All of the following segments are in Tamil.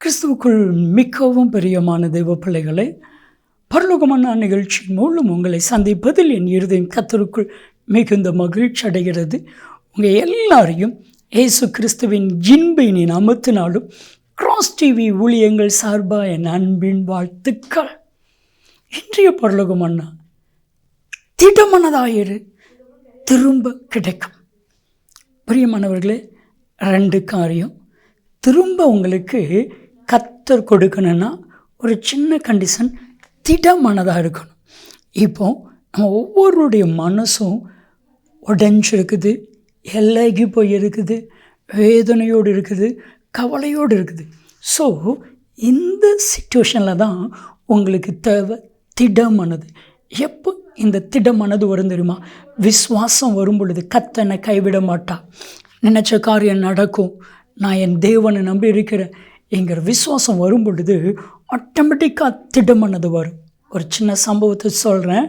கிறிஸ்துவுக்குள் மிகவும் பிரியமான தெய்வ பிள்ளைகளை, பரலோகமான நிகழ்ச்சியின் மூலம் உங்களை சந்திப்பதில் என் இருதயம் கர்த்தருக்குள் மிகுந்த மகிழ்ச்சி அடைகிறது. உங்கள் எல்லாரையும் இயேசு கிறிஸ்துவின் இன்பையினை நாமத்தினாலும் கிராஸ் டிவி ஊழியங்கள் சார்பாக என் அன்பின் வாழ்த்துக்கள். இன்றைய பரலோகமன்னா, திடமனதாயிரு, திரும்ப கிடைக்கும். பிரியமானவர்களே, 2 காரியம். திரும்ப உங்களுக்கு கர்த்தர் கொடுக்கணுன்னா ஒரு சின்ன கண்டிஷன், திடமனதாக இருக்கணும். இப்போ நம்ம ஒவ்வொருடைய மனசும் உடைஞ்சிருக்குது, எல்லைக்கு போய் இருக்குது, வேதனையோடு இருக்குது, கவலையோடு இருக்குது. ஸோ இந்த சிச்சுவேஷனில் தான் உங்களுக்கு தேவை திடமனது. எப்போ இந்த திடமனது வரும் தெரியுமா? விசுவாசம் வரும் பொழுது கர்த்தர் என்னை கைவிட மாட்டா, நினச்ச காரியம் நடக்கும், நான் என் தேவனை நம்பி இருக்கிறேன் என்கிற விசுவாசம் வரும் பொழுது ஆட்டோமேட்டிக்காக திடமனது வரும். ஒரு சின்ன சம்பவத்தை சொல்கிறேன்.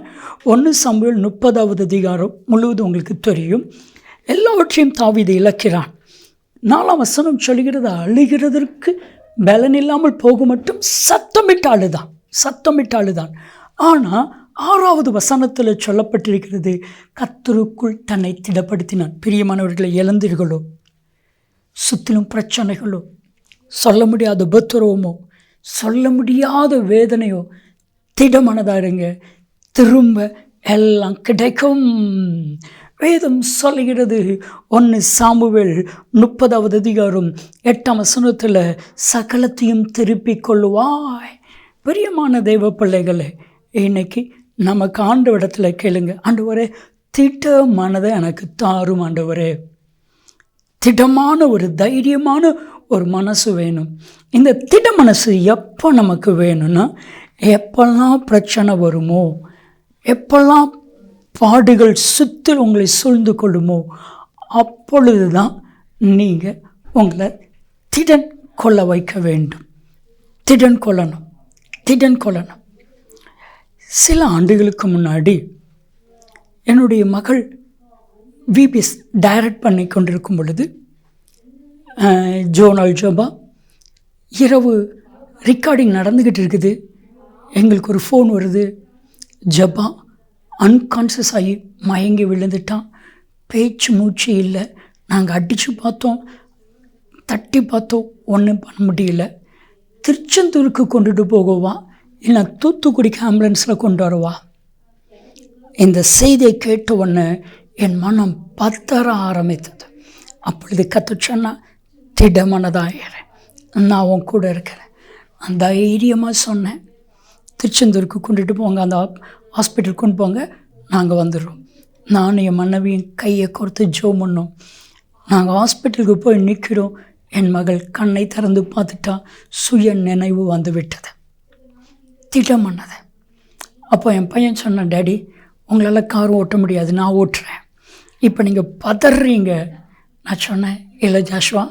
1 சாமுவேல் 30வது அதிகாரம் முழுவதும் உங்களுக்கு தெரியும். எல்லாவற்றையும் தாவீது இழக்கிறான். 4ஆம் வசனம் சொல்கிறது, அழுகிறதற்கு பலன் இல்லாமல் போக மட்டும் சத்தமிட்டு அழுதான். ஆனால் 6வது வசனத்தில் சொல்லப்பட்டிருக்கிறது, கர்த்தருக்குள் தன்னை திடப்படுத்தினான். பிரியமானவர்களை, இழந்தீர்களோ, சுற்றிலும் பிரச்சனைகளோ, சொல்ல முடியாத உபத்திரவமோ, சொல்ல முடியாத வேதனையோ, திடமனதாக இருங்க, திரும்ப எல்லாம் கிடைக்கும். வேதம் சொல்லுகிறது, 1 சாமுவேல் 30வது அதிகாரம் 8ஆம் வசனத்தில், சகலத்தையும் திருப்பிக் கொள்ளுவாய். பிரியமான தெய்வ பிள்ளைகளே, இன்னைக்கு நமக்கு ஆண்டவரிடத்தில் கேளுங்க, ஆண்டவரே திடமனதை எனக்கு தாரும் ஆண்டவரே. திடமான ஒரு தைரியமான ஒரு மனசு வேணும். இந்த திட மனசு எப்போ நமக்கு வேணும்னா, எப்பெல்லாம் பிரச்சனை வருமோ, எப்பெல்லாம் பாடுகள் சுற்றில் உங்களை சூழ்ந்து கொள்ளுமோ, அப்பொழுது தான் நீங்கள் உங்களை திடன் கொள்ள வைக்க வேண்டும். திடன் கொள்ளணும். சில ஆண்டுகளுக்கு முன்னாடி என்னுடைய மகள் விபிஎஸ் டைரக்ட் பண்ணி கொண்டிருக்கும் பொழுது, ஜோனல் ஜபா இரவு ரெக்கார்டிங் நடந்துக்கிட்டு இருக்குது. எங்களுக்கு ஒரு ஃபோன் வருது, ஜபா அன்கான்ஷியஸ் ஆகி மயங்கி விழுந்துட்டான், பேச்சு மூச்சு இல்லை. நாங்கள் அடித்து பார்த்தோம், தட்டி பார்த்தோம், ஒன்றும் பண்ண முடியல. திருச்செந்தூருக்கு கொண்டுட்டு போகவா இல்லை தூத்துக்குடிக்கு ஆம்புலன்ஸில் கொண்டு வரவா? இந்த செய்தியை கேட்ட உடனே என் மனம் பதற ஆரம்பித்தது. அப்பொழுது கர்த்தர் சொன்னார், திடமனதாயிரு, நான் உன் கூட இருக்கிறேன். அந்த தைரியமாக சொன்னேன், திருச்செந்தூருக்கு கொண்டுட்டு போங்க, அந்த ஹாஸ்பிட்டலுக்கு கொண்டு போங்க, நாங்கள் வந்துடுறோம். நானும் என் மனைவியும் கையை கோர்த்து ஜெபம் பண்ணோம். நாங்கள் ஹாஸ்பிட்டலுக்கு போய் நிற்கிறோம். என் மகள் கண்ணை திறந்து பார்த்துட்டா, சுய நினைவு வந்து விட்டது, திடமனது. அப்போ என் பையன் சொன்னான், டேடி உங்களால் கார் ஓட்ட முடியாது, நான் ஓட்டுறேன், இப்போ நீங்கள் பதறீங்க. நான் சொன்னேன், இல்லை ஜாஷ்வா,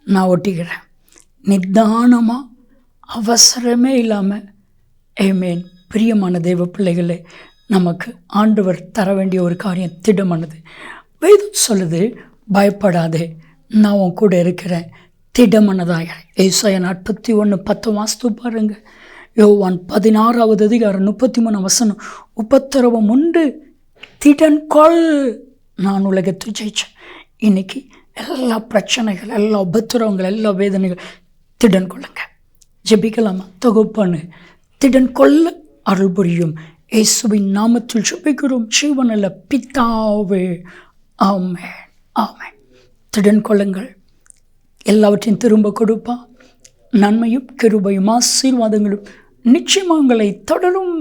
நான் ஓட்டிக்கிறேன். நிதானமாக, அவசரமே இல்லாமல். ஆமென். பிரியமான தெய்வ பிள்ளைகளே, நமக்கு ஆண்டவர் தர வேண்டிய ஒரு காரியம் திடமானது. வேதம் சொல்லுது, பயப்படாதே, நான் உன் கூட இருக்கிறேன், திடமனதாக. ஏசாயா 41:10 வாஸ்து பாருங்க. யோவான் 16வது அதிகாரம் 33ஆம் வசனம், உபத்திரவம் உண்டு, திடன் கொள், நான் உலகத்தை ஜெயிச்சேன். இன்னைக்கு எல்லா பிரச்சனைகள், எல்லா உபத்திரவங்கள், எல்லா வேதனைகள், திடன் கொள்ளுங்க. ஜெபிக்கலாமா? தகப்பனே, திடன் கொள்ள அருள் புரியும். இயேசுவின் நாமத்தில் ஜெபிக்கிறோம் ஜீவனுள்ள பிதாவே, ஆமென். திடன் கொள்ளுங்கள், எல்லாவற்றையும் திரும்ப கொடுப்பா. நன்மையும் கிருபையும் ஆசீர்வாதங்களும் நிச்சயமாக உங்களை தொடரும்.